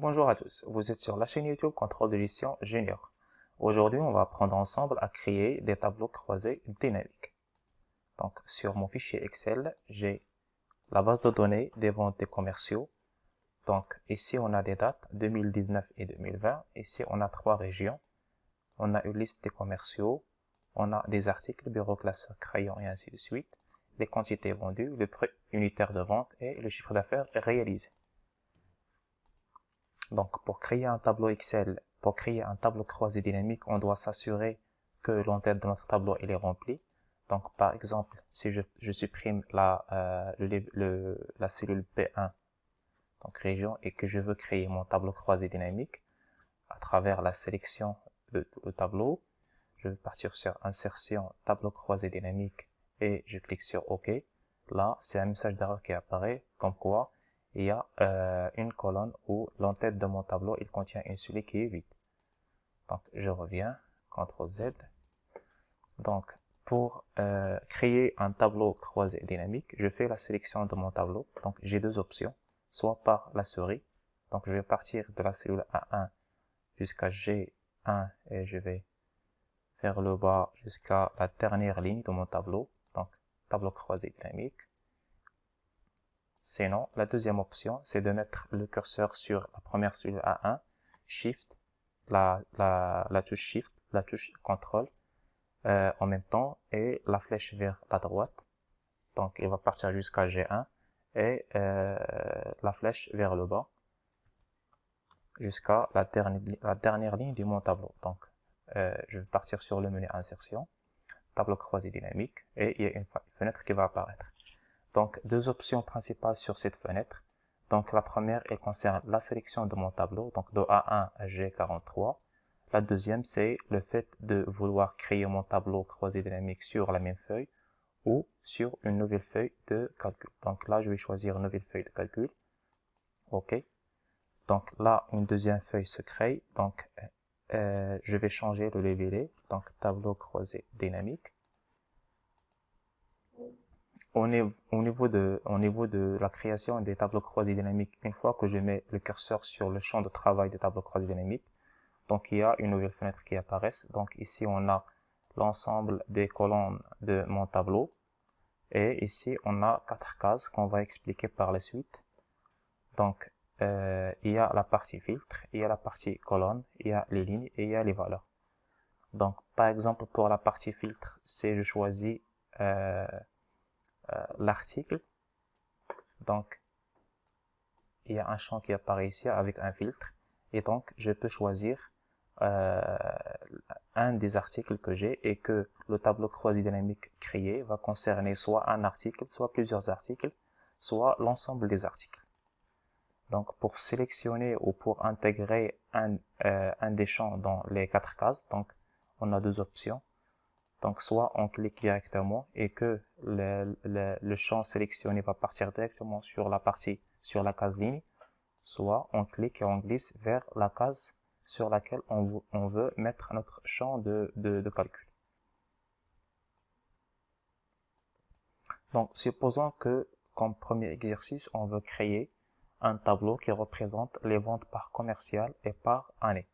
Bonjour à tous, vous êtes sur la chaîne YouTube Contrôle de gestion Junior. Aujourd'hui, on va apprendre ensemble à créer des tableaux croisés dynamiques. Donc, sur mon fichier Excel, j'ai la base de données des ventes des commerciaux. Donc, ici, on a des dates 2019 et 2020. Ici, on a 3 régions. On a une liste des commerciaux. On a des articles, bureau, classeur, crayon et ainsi de suite. Les quantités vendues, le prix unitaire de vente et le chiffre d'affaires réalisé. Donc, pour créer un tableau Excel, pour créer un tableau croisé dynamique, on doit s'assurer que l'entête de notre tableau est remplie. Donc, par exemple, si je supprime la cellule P1, donc région, et que je veux créer mon tableau croisé dynamique, à travers la sélection de tableau, je vais partir sur Insertion, Tableau croisé dynamique, et je clique sur OK. Là, c'est un message d'erreur qui apparaît, comme quoi il y a une colonne où l'entête de mon tableau, il contient une cellule qui est vide. Donc, je reviens, CTRL Z. Donc, pour créer un tableau croisé dynamique, je fais la sélection de mon tableau. Donc, j'ai deux options, soit par la souris. Donc, je vais partir de la cellule A1 jusqu'à G1 et je vais vers le bas jusqu'à la dernière ligne de mon tableau. Donc, tableau croisé dynamique. Sinon, la deuxième option, c'est de mettre le curseur sur la première cellule A1, Shift, la touche Shift, la touche CTRL en même temps et la flèche vers la droite. Donc, il va partir jusqu'à G1 et la flèche vers le bas jusqu'à la dernière ligne de mon tableau. Donc, je vais partir sur le menu Insertion, tableau croisé dynamique et il y a une fenêtre qui va apparaître. Donc, deux options principales sur cette fenêtre. Donc, la première, elle concerne la sélection de mon tableau, donc de A1 à G43. La deuxième, c'est le fait de vouloir créer mon tableau croisé dynamique sur la même feuille ou sur une nouvelle feuille de calcul. Donc là, je vais choisir une nouvelle feuille de calcul. OK. Donc là, une deuxième feuille se crée. Donc, je vais changer le label. Donc, tableau croisé dynamique. Au niveau de la création des tableaux croisés dynamiques, une fois que je mets le curseur sur le champ de travail des tableaux croisés dynamiques, donc il y a une nouvelle fenêtre qui apparaît. Donc ici, on a l'ensemble des colonnes de mon tableau. Et ici, on a 4 cases qu'on va expliquer par la suite. Donc, il y a la partie filtre, il y a la partie colonne, il y a les lignes et il y a les valeurs. Donc, par exemple, pour la partie filtre, si je choisis l'article, donc il y a un champ qui apparaît ici avec un filtre et donc je peux choisir un des articles que j'ai et que le tableau croisé dynamique créé va concerner soit un article, soit plusieurs articles, soit l'ensemble des articles. Donc pour sélectionner ou pour intégrer un des champs dans les 4 cases, donc on a deux options. Donc, soit on clique directement et que le champ sélectionné va partir directement sur la case ligne, soit on clique et on glisse vers la case sur laquelle on veut mettre notre champ de calcul. Donc, supposons que, comme premier exercice, on veut créer un tableau qui représente les ventes par commercial et par année.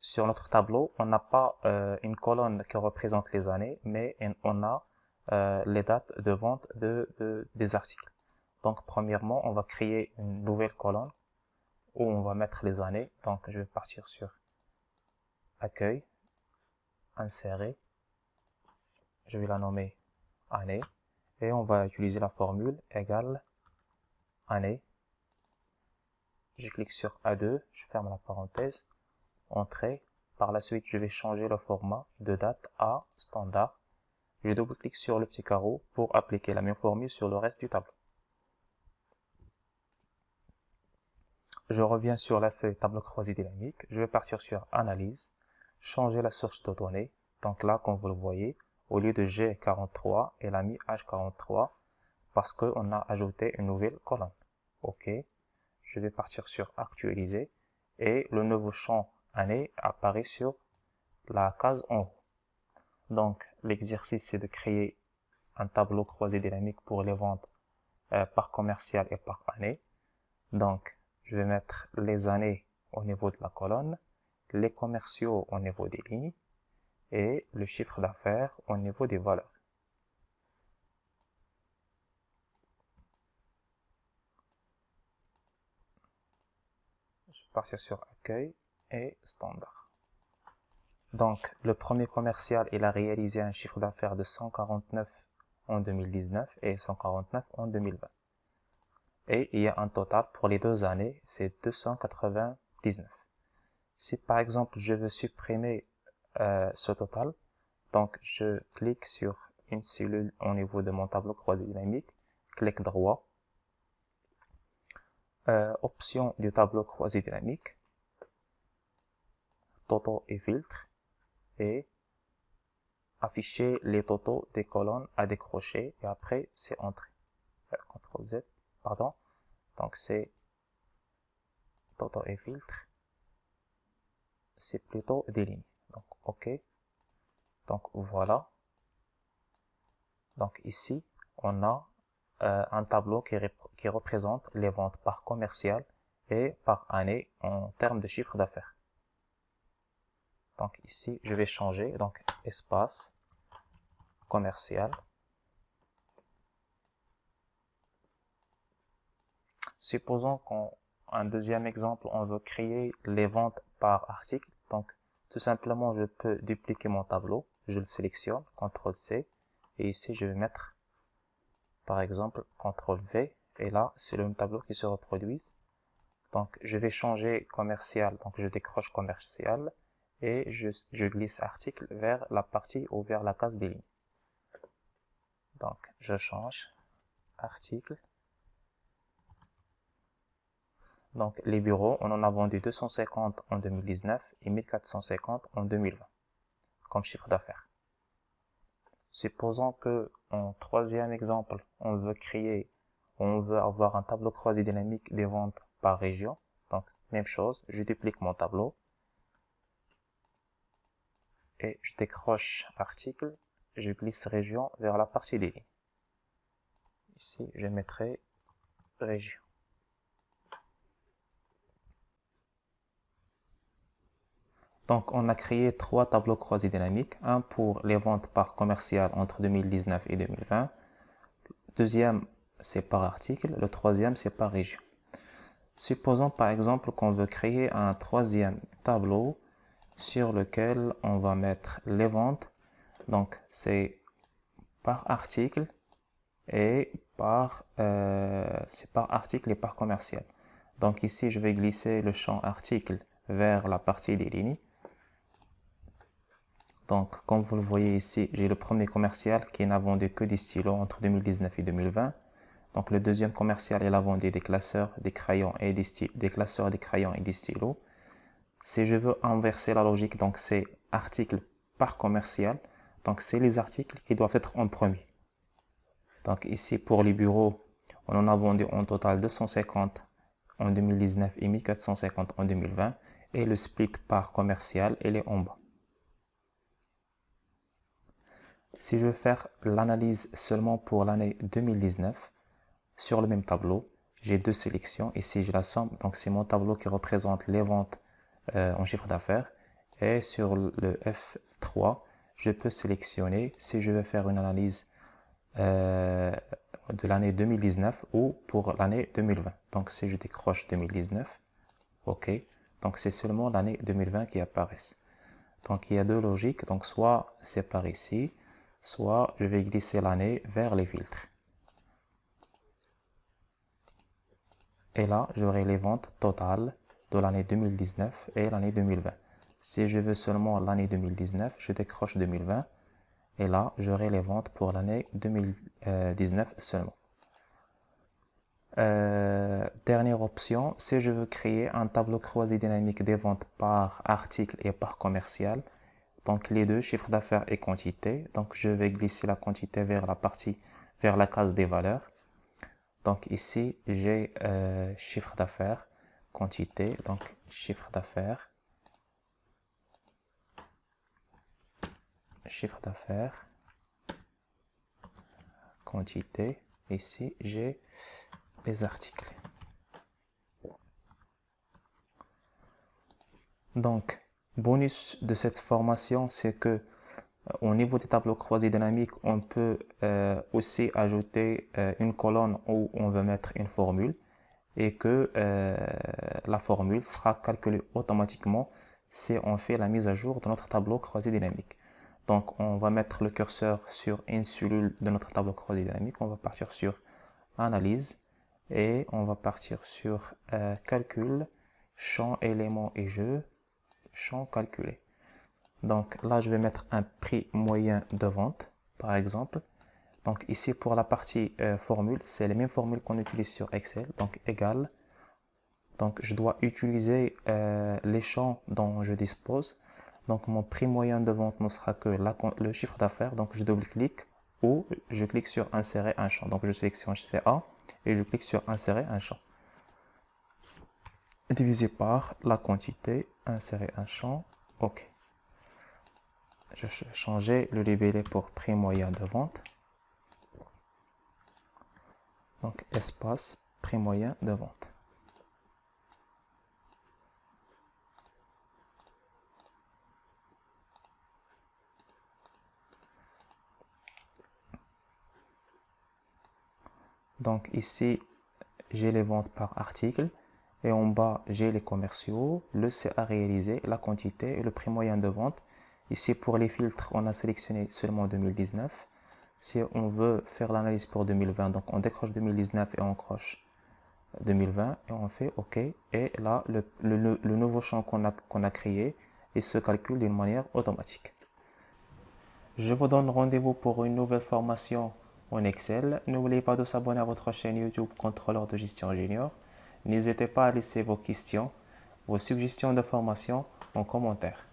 Sur notre tableau, on n'a pas une colonne qui représente les années, mais on a les dates de vente des articles. Donc, premièrement, on va créer une nouvelle colonne où on va mettre les années. Donc, je vais partir sur Accueil, Insérer. Je vais la nommer Année. Et on va utiliser la formule égale Année. Je clique sur A2, je ferme la parenthèse. Entrée. Par la suite, je vais changer le format de date à standard. Je double-clique sur le petit carreau pour appliquer la même formule sur le reste du tableau. Je reviens sur la feuille tableau croisé dynamique. Je vais partir sur Analyse, changer la source de données. Donc là, comme vous le voyez, au lieu de G43, elle a mis H43 parce qu'on a ajouté une nouvelle colonne. OK. Je vais partir sur Actualiser et le nouveau champ année apparaît sur la case en haut. Donc, l'exercice, c'est de créer un tableau croisé dynamique pour les ventes par commercial et par année. Donc, je vais mettre les années au niveau de la colonne, les commerciaux au niveau des lignes et le chiffre d'affaires au niveau des valeurs. Je vais partir sur accueil et standard. Donc, le premier commercial, il a réalisé un chiffre d'affaires de 149 en 2019 et 149 en 2020. Et il y a un total pour les 2 années, c'est 299. Si par exemple je veux supprimer ce total, donc je clique sur une cellule au niveau de mon tableau croisé dynamique, clic droit, option du tableau croisé dynamique, totaux et filtres, et afficher les totaux des colonnes à décrocher, et après c'est entrée. CTRL Z, pardon. Donc c'est totaux et filtres. C'est plutôt des lignes. Donc OK. Donc voilà. Donc ici, on a un tableau qui représente les ventes par commercial et par année en termes de chiffre d'affaires. Donc ici, je vais changer. Donc espace commercial. Supposons qu'un deuxième exemple, on veut créer les ventes par article. Donc tout simplement, je peux dupliquer mon tableau. Je le sélectionne, CTRL-C. Et ici, je vais mettre, par exemple, CTRL-V. Et là, c'est le même tableau qui se reproduit. Donc, je vais changer commercial. Donc, je décroche commercial. Et je glisse article vers la partie ou vers la case des lignes. Donc, je change article. Donc, les bureaux, on en a vendu 250 en 2019 et 1450 en 2020 comme chiffre d'affaires. Supposons que, en troisième exemple, on veut avoir un tableau croisé dynamique des ventes par région. Donc, même chose, je duplique mon tableau et je décroche article, je glisse région vers la partie des lignes. Ici, je mettrai région. Donc, on a créé 3 tableaux croisés dynamiques. Un pour les ventes par commercial entre 2019 et 2020. Deuxième, c'est par article. Le troisième, c'est par région. Supposons par exemple qu'on veut créer un troisième tableau sur lequel on va mettre les ventes. Donc, c'est par article et c'est par article et par commercial. Donc ici, je vais glisser le champ article vers la partie des lignes. Donc, comme vous le voyez ici, j'ai le premier commercial qui n'a vendu que des stylos entre 2019 et 2020. Donc, le deuxième commercial, il a vendu des classeurs, des crayons et des classeurs, des crayons et des stylos. Si je veux inverser la logique, donc c'est article par commercial. Donc, c'est les articles qui doivent être en premier. Donc, ici, pour les bureaux, on en a vendu en total 250 en 2019 et 1450 en 2020. Et le split par commercial, il est en bas. Si je veux faire l'analyse seulement pour l'année 2019, sur le même tableau, j'ai 2 sélections. Ici, j'ai la somme. Donc, c'est mon tableau qui représente les ventes en chiffre d'affaires. Et sur le F3, je peux sélectionner si je veux faire une analyse de l'année 2019 ou pour l'année 2020. Donc, si je décroche 2019, OK. Donc, c'est seulement l'année 2020 qui apparaît. Donc, il y a 2 logiques. Donc, soit c'est par ici, soit je vais glisser l'année vers les filtres. Et là, j'aurai les ventes totales de l'année 2019 et l'année 2020. Si je veux seulement l'année 2019, je décroche 2020. Et là, j'aurai les ventes pour l'année 2019 seulement. Dernière option, si je veux créer un tableau croisé dynamique des ventes par article et par commercial, donc les deux, chiffre d'affaires et quantité. Donc je vais glisser la quantité vers la case des valeurs. Donc ici, j'ai chiffre d'affaires, quantité, donc chiffre d'affaires, quantité. Ici, j'ai les articles. Donc, bonus de cette formation, c'est que au niveau des tableaux croisés dynamiques, on peut aussi ajouter une colonne où on veut mettre une formule et que la formule sera calculée automatiquement si on fait la mise à jour de notre tableau croisé dynamique. Donc, on va mettre le curseur sur une cellule de notre tableau croisé dynamique. On va partir sur Analyse et on va partir sur Calcul, Champ, éléments et jeux, Champ calculé. Donc là, je vais mettre un prix moyen de vente, par exemple. Donc ici, pour la partie formule, c'est les mêmes formules qu'on utilise sur Excel. Donc égal. Donc je dois utiliser les champs dont je dispose. Donc mon prix moyen de vente ne sera que le chiffre d'affaires. Donc je double-clique ou je clique sur insérer un champ. Donc je sélectionne CA et je clique sur insérer un champ. Divisé par la quantité, insérer un champ, OK. Je vais changer le libellé pour prix moyen de vente. Donc espace prix moyen de vente. Donc ici, j'ai les ventes par article et en bas, j'ai les commerciaux, le CA réalisé, la quantité et le prix moyen de vente. Ici, pour les filtres, on a sélectionné seulement 2019. Si on veut faire l'analyse pour 2020, donc on décroche 2019 et on croche 2020 et on fait OK. Et là, le nouveau champ qu'on a créé, il se calcule d'une manière automatique. Je vous donne rendez-vous pour une nouvelle formation en Excel. N'oubliez pas de s'abonner à votre chaîne YouTube Contrôleur de gestion junior. N'hésitez pas à laisser vos questions, vos suggestions de formation en commentaire.